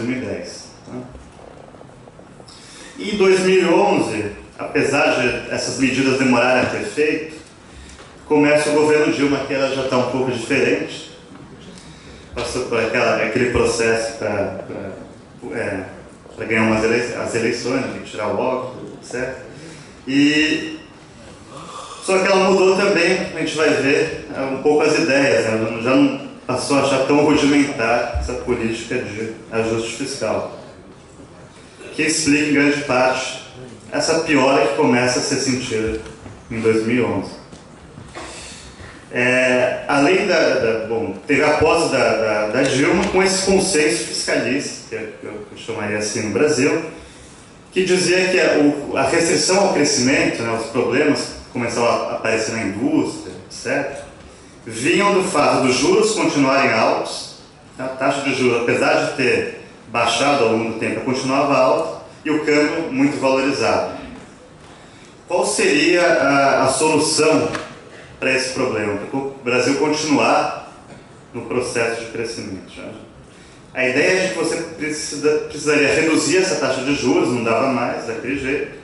2010. Tá? E em 2011, apesar de essas medidas demorarem a ter efeito, começa o governo Dilma, que ela já está um pouco diferente, passou por aquele processo para ganhar as eleições, tem que tirar o óculos, etc. Só que ela mudou também, a gente vai ver, um pouco as ideias, né? Ela já não passou a achar tão rudimentar essa política de ajuste fiscal, que explica em grande parte essa piora que começa a ser sentida em 2011. Além bom, teve a posse da Dilma com esse consenso fiscalista, que eu chamaria assim no Brasil, que dizia que a restrição ao crescimento, né, os problemas que começaram a aparecer na indústria, etc., vinham do fato dos juros continuarem altos, a taxa de juros, apesar de ter baixado ao longo do tempo, continuava alta, e o câmbio muito valorizado. Qual seria a solução para esse problema? Para o Brasil continuar no processo de crescimento. A ideia é de que você precisaria reduzir essa taxa de juros, não dava mais daquele jeito.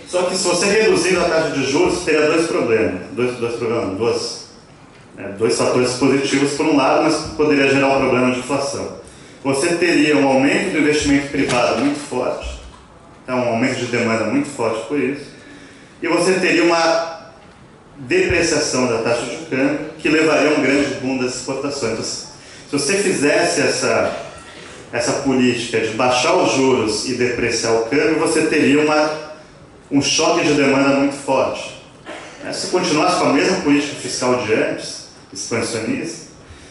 Só que se você reduzir a taxa de juros, teria dois problemas. Dois fatores positivos por um lado, mas poderia gerar um problema de inflação. Você teria um aumento do investimento privado muito forte, então um aumento de demanda muito forte por isso, e você teria uma depreciação da taxa de câmbio que levaria a um grande boom das exportações. Então, se você fizesse essa política de baixar os juros e depreciar o câmbio, você teria um choque de demanda muito forte. Se continuasse com a mesma política fiscal de antes, expansionista,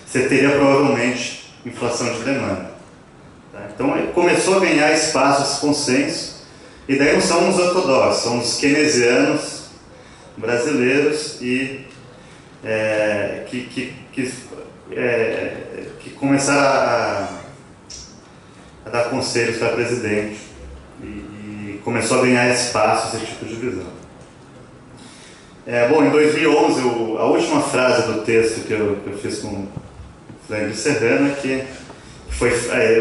você teria provavelmente inflação de demanda. Então começou a ganhar espaço esse consenso, e daí não são os ortodoxos, são os keynesianos brasileiros e que começaram a dar conselhos para presidente e começou a ganhar espaço esse tipo de visão. Bom, em 2011, a última frase do texto que eu fiz com o Flávio Serrano é que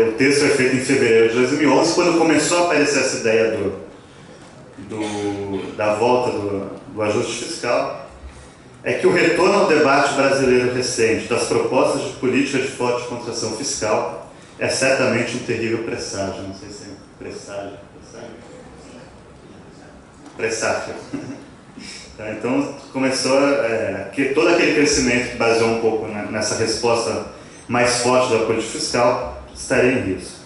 o texto foi feito em fevereiro de 2011, quando começou a aparecer essa ideia da volta do ajuste fiscal, é que o retorno ao debate brasileiro recente das propostas de política de forte contração fiscal é certamente um terrível presságio. Não sei se é presságio. Então começou todo aquele crescimento que baseou um pouco nessa resposta mais forte da política fiscal estaria em risco.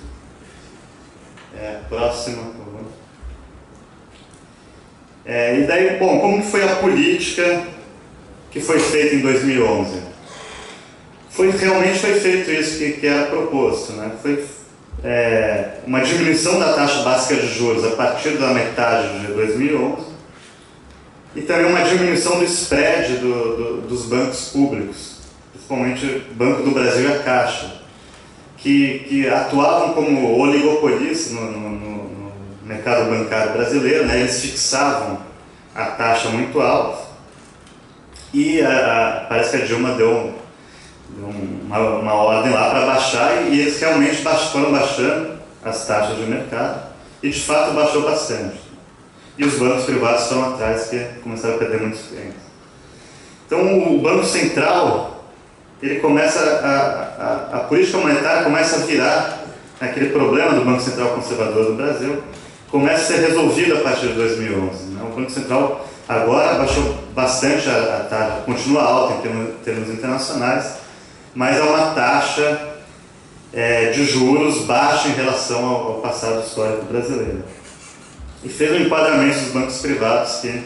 Próxima, por favor. E daí, bom, como foi a política que foi feita em 2011? Realmente foi feito isso que era proposto, né? Foi uma diminuição da taxa básica de juros a partir da metade de 2011 e também uma diminuição do spread dos bancos públicos, principalmente o Banco do Brasil e a Caixa, que atuavam como oligopolistas no mercado bancário brasileiro, né? Eles fixavam a taxa muito alta e parece que a Dilma deu uma ordem lá para baixar e eles realmente foram baixando as taxas de mercado e de fato baixou bastante. E os bancos privados foram atrás, que começaram a perder muitos clientes. Então o Banco Central, ele a política monetária começa a virar aquele problema do Banco Central conservador do Brasil, começa a ser resolvido a partir de 2011. Né? O Banco Central agora baixou bastante a taxa, continua alta em termos internacionais, mas é uma taxa de juros baixa em relação ao passado histórico brasileiro. E fez um enquadramento dos bancos privados que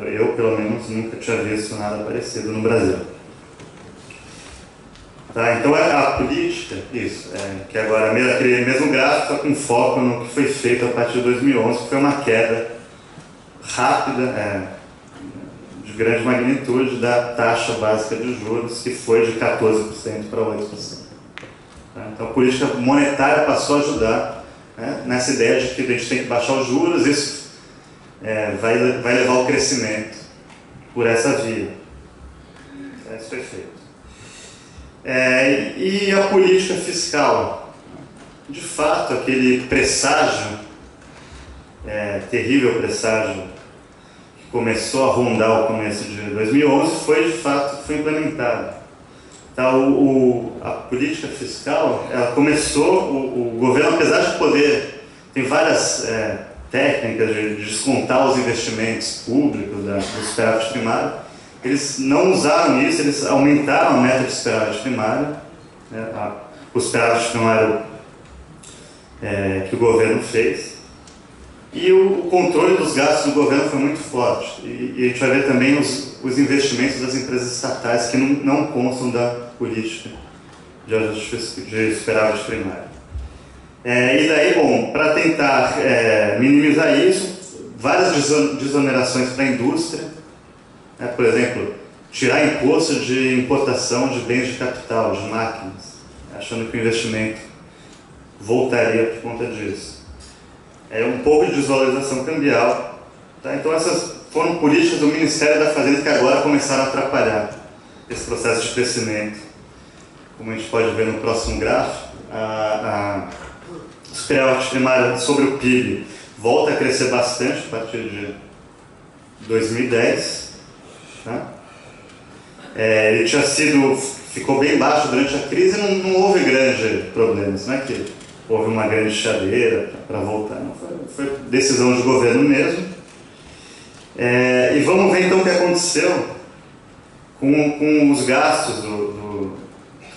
eu, pelo menos, nunca tinha visto nada parecido no Brasil. Tá, então a política, que agora aquele mesmo gráfico com foco no que foi feito a partir de 2011, que foi uma queda rápida, de grande magnitude da taxa básica de juros, que foi de 14% para 8%. Tá, então a política monetária passou a ajudar, né, nessa ideia de que a gente tem que baixar os juros, isso vai levar ao crescimento por essa via. Isso foi feito. E a política fiscal. De fato, aquele presságio, terrível presságio, que começou a rondar o começo de 2011, foi implementado. Então, a política fiscal, ela começou, o governo, apesar de poder, tem várias técnicas de descontar os investimentos públicos do superávit primário, eles não usaram isso, eles aumentaram a meta de superávit primário, né, o superávit primário que o governo fez, e o controle dos gastos do governo foi muito forte. E a gente vai ver também os investimentos das empresas estatais que não constam da política de ajuste de superávit primário. E daí, bom, para tentar minimizar isso, várias desonerações para a indústria, por exemplo, tirar imposto de importação de bens de capital, de máquinas, achando que o investimento voltaria por conta disso. Um pouco de desvalorização cambial. Tá? Então essas foram políticas do Ministério da Fazenda que agora começaram a atrapalhar esse processo de crescimento. Como a gente pode ver no próximo gráfico, o superávit primário sobre o PIB volta a crescer bastante a partir de 2010. Tá? Ele ficou bem baixo durante a crise e não houve grandes problemas, não é que houve uma grande chadeira para voltar, não, foi decisão de governo mesmo. E vamos ver então o que aconteceu com os gastos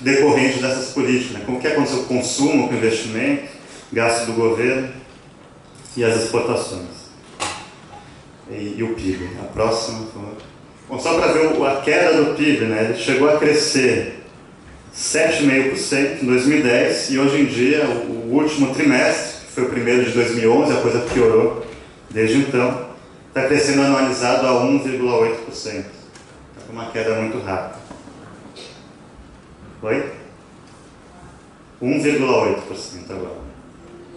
decorrentes dessas políticas, né? Como que aconteceu com o consumo, com o investimento, gasto do governo e as exportações. E o PIB. A próxima, por favor. Bom, só para ver a queda do PIB, né? Ele chegou a crescer 7,5% em 2010 e hoje em dia, o último trimestre, que foi o primeiro de 2011, a coisa piorou desde então, está crescendo anualizado a 1,8%. Então, uma queda muito rápida. Oi? 1,8% agora.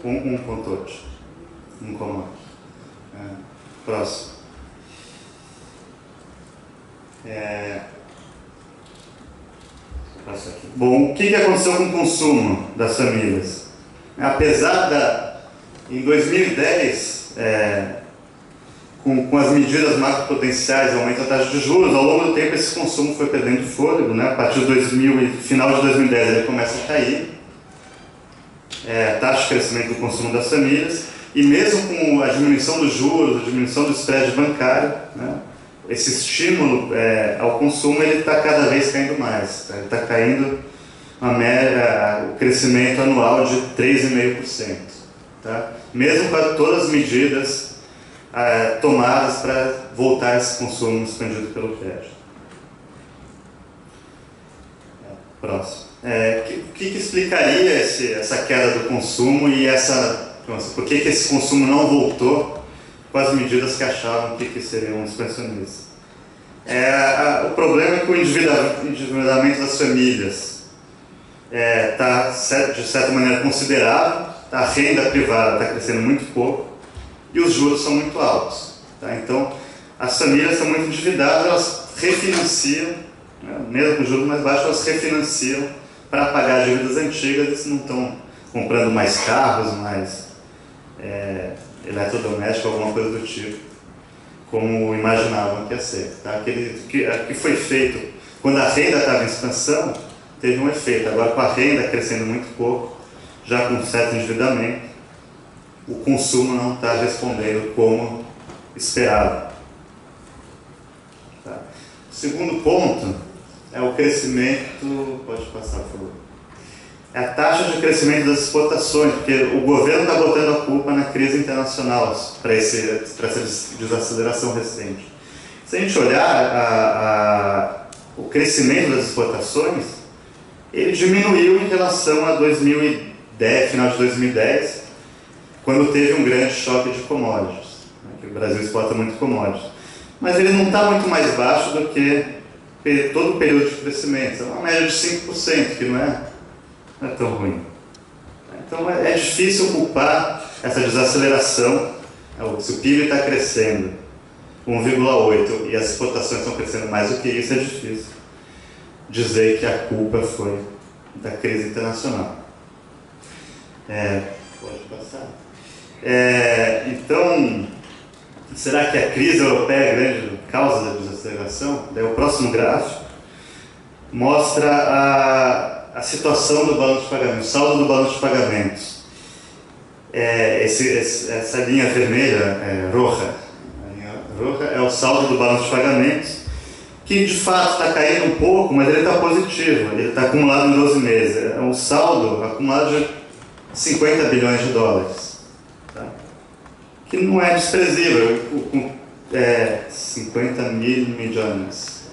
1,8%. 1,8%. Próximo. Bom, o que aconteceu com o consumo das famílias? Apesar em 2010, com as medidas macropotenciais, aumento da taxa de juros, ao longo do tempo esse consumo foi perdendo fôlego, né? A partir de final de 2010 ele começa a cair, a taxa de crescimento do consumo das famílias, e mesmo com a diminuição dos juros, a diminuição do spread bancário, né? Esse estímulo ao consumo ele está cada vez caindo mais. Tá? Ele está caindo o crescimento anual de 3,5%. Tá? Mesmo com todas as medidas tomadas para voltar esse consumo expandido pelo crédito. Próximo. O que explicaria essa queda do consumo e por que esse consumo não voltou com as medidas que achavam que seriam expansionistas? O problema é que o endividamento das famílias está, de certa maneira, considerável, a renda privada está crescendo muito pouco e os juros são muito altos. Tá? Então, as famílias estão muito endividadas, elas refinanciam, né? Mesmo com juros mais baixos, elas refinanciam para pagar dívidas antigas e não estão comprando mais carros, mais eletrodoméstico, alguma coisa do tipo, como imaginavam que ia ser. Tá? Que foi feito quando a renda estava em expansão, teve um efeito. Agora, com a renda crescendo muito pouco, já com certo endividamento, o consumo não está respondendo como esperado. Tá? O segundo ponto é o crescimento. Pode passar, por favor. É a taxa de crescimento das exportações, porque o governo está botando a culpa na crise internacional para essa desaceleração recente. Se a gente olhar o crescimento das exportações, ele diminuiu em relação a 2010, final de 2010, quando teve um grande choque de commodities, né, que o Brasil exporta muito commodities. Mas ele não está muito mais baixo do que todo o período de crescimento. É uma média de 5%, que não é tão ruim. Então é difícil culpar essa desaceleração. Se o PIB está crescendo 1,8% e as exportações estão crescendo mais do que isso, é difícil dizer que a culpa foi da crise internacional. Pode passar. Então, será que a crise europeia é a grande causa da desaceleração? Daí o próximo gráfico mostra a situação do balanço de pagamentos, o saldo do balanço de pagamentos. Essa linha vermelha, roja, é o saldo do balanço de pagamentos, que de fato está caindo um pouco, mas ele está positivo, ele está acumulado em 12 meses. É um saldo acumulado de 50 bilhões de dólares. Tá? Que não é desprezível, 50 mil milhões.